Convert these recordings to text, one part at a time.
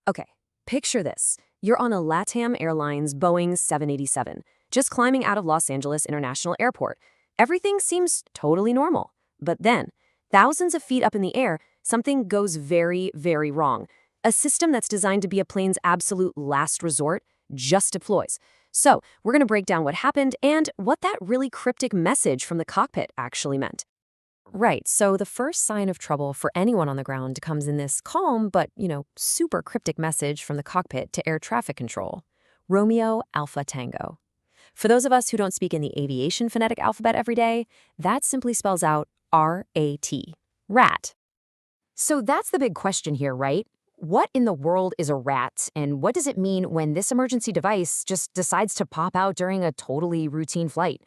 Okay, picture this. You're on a LATAM Airlines Boeing 787, just climbing out of Los Angeles International Airport. Everything seems totally normal. But then, thousands of feet up in the air, something goes very, very wrong. A system that's designed to be a plane's absolute last resort just deploys. So, we're going to break down what happened and what that really cryptic message from the cockpit actually meant. Right, so the first sign of trouble for anyone on the ground comes in this calm but, super cryptic message from the cockpit to air traffic control. Romeo Alpha Tango. For those of us who don't speak in the aviation phonetic alphabet every day, that simply spells out R-A-T. Rat. So that's the big question here, right? What in the world is a rat, and what does it mean when this emergency device just decides to pop out during a totally routine flight?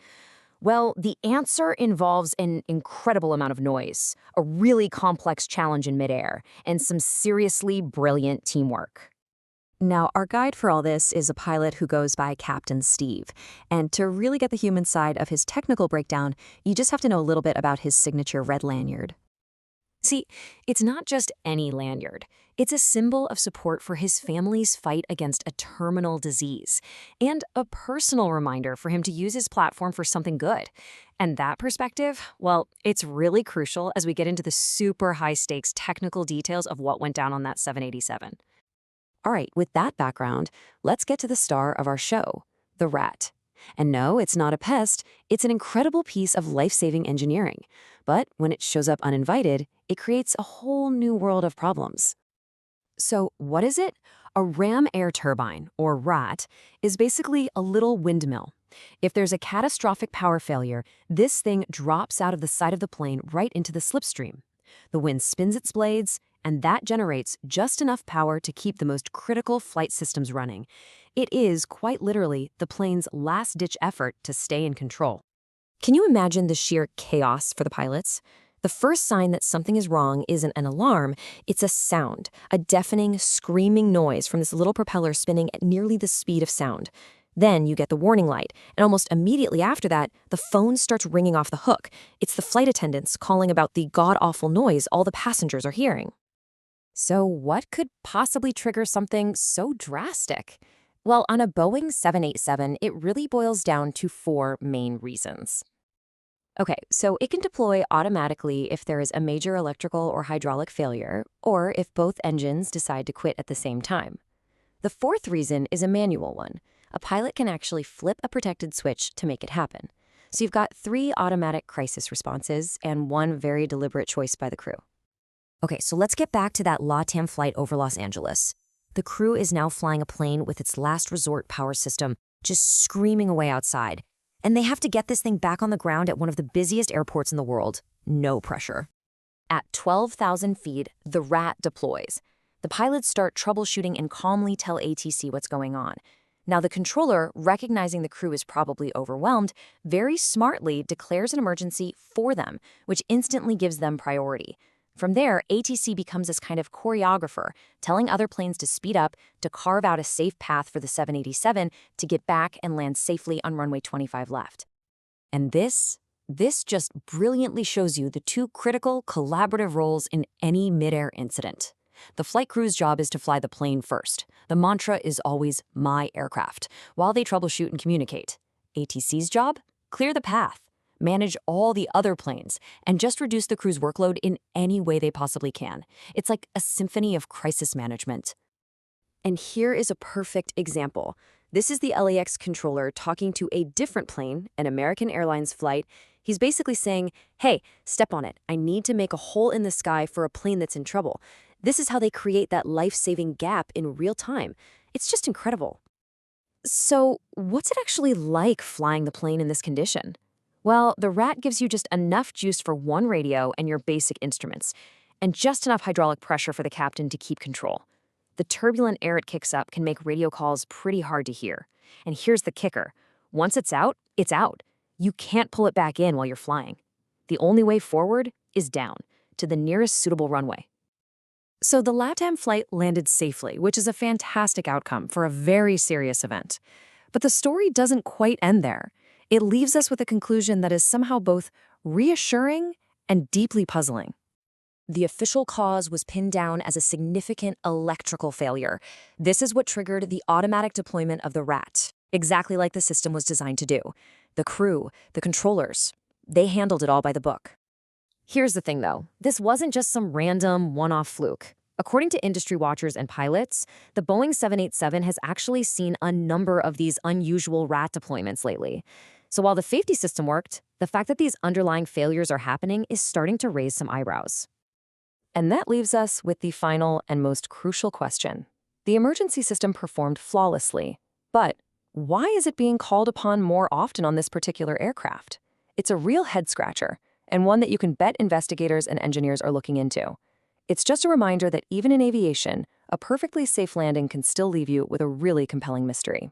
Well, the answer involves an incredible amount of noise, a really complex challenge in midair, and some seriously brilliant teamwork. Now, our guide for all this is a pilot who goes by Captain Steve. And to really get the human side of his technical breakdown, you just have to know a little bit about his signature red lanyard. See, it's not just any lanyard. It's a symbol of support for his family's fight against a terminal disease, and a personal reminder for him to use his platform for something good. And that perspective, well, it's really crucial as we get into the super high-stakes technical details of what went down on that 787. All right, with that background, let's get to the star of our show, the rat. And no, it's not a pest, it's an incredible piece of life-saving engineering. But when it shows up uninvited, it creates a whole new world of problems. So what is it? A Ram Air Turbine, or RAT, is basically a little windmill. If there's a catastrophic power failure, this thing drops out of the side of the plane right into the slipstream. The wind spins its blades, and that generates just enough power to keep the most critical flight systems running. It is, quite literally, the plane's last-ditch effort to stay in control. Can you imagine the sheer chaos for the pilots? The first sign that something is wrong isn't an alarm, it's a sound, a deafening, screaming noise from this little propeller spinning at nearly the speed of sound. Then you get the warning light, and almost immediately after that, the phone starts ringing off the hook. It's the flight attendants calling about the god-awful noise all the passengers are hearing. So what could possibly trigger something so drastic? Well, on a Boeing 787, it really boils down to four main reasons. Okay, so it can deploy automatically if there is a major electrical or hydraulic failure, or if both engines decide to quit at the same time. The fourth reason is a manual one. A pilot can actually flip a protected switch to make it happen. So you've got 3 automatic crisis responses and 1 very deliberate choice by the crew. Okay, so let's get back to that LATAM flight over Los Angeles. The crew is now flying a plane with its last resort power system just screaming away outside. And they have to get this thing back on the ground at one of the busiest airports in the world. No pressure. At 12,000 feet, the RAT deploys. The pilots start troubleshooting and calmly tell ATC what's going on. Now the controller, recognizing the crew is probably overwhelmed, very smartly declares an emergency for them, which instantly gives them priority. From there, ATC becomes this kind of choreographer, telling other planes to speed up, to carve out a safe path for the 787 to get back and land safely on runway 25 left. And this just brilliantly shows you the 2 critical collaborative roles in any midair incident. The flight crew's job is to fly the plane first. The mantra is always my aircraft, while they troubleshoot and communicate. ATC's job? Clear the path. Manage all the other planes, and just reduce the crew's workload in any way they possibly can. It's like a symphony of crisis management. And here is a perfect example. This is the LAX controller talking to a different plane, an American Airlines flight. He's basically saying, hey, step on it. I need to make a hole in the sky for a plane that's in trouble. This is how they create that life-saving gap in real time. It's just incredible. So what's it actually like flying the plane in this condition? Well, the RAT gives you just enough juice for 1 radio and your basic instruments, and just enough hydraulic pressure for the captain to keep control. The turbulent air it kicks up can make radio calls pretty hard to hear. And here's the kicker. Once it's out, it's out. You can't pull it back in while you're flying. The only way forward is down, to the nearest suitable runway. So the LATAM flight landed safely, which is a fantastic outcome for a very serious event. But the story doesn't quite end there. It leaves us with a conclusion that is somehow both reassuring and deeply puzzling. The official cause was pinned down as a significant electrical failure. This is what triggered the automatic deployment of the RAT, exactly like the system was designed to do. The crew, the controllers, they handled it all by the book. Here's the thing, though. This wasn't just some random one-off fluke. According to industry watchers and pilots, the Boeing 787 has actually seen a number of these unusual RAT deployments lately. So while the safety system worked, the fact that these underlying failures are happening is starting to raise some eyebrows. And that leaves us with the final and most crucial question. The emergency system performed flawlessly, but why is it being called upon more often on this particular aircraft? It's a real head-scratcher, and one that you can bet investigators and engineers are looking into. It's just a reminder that even in aviation, a perfectly safe landing can still leave you with a really compelling mystery.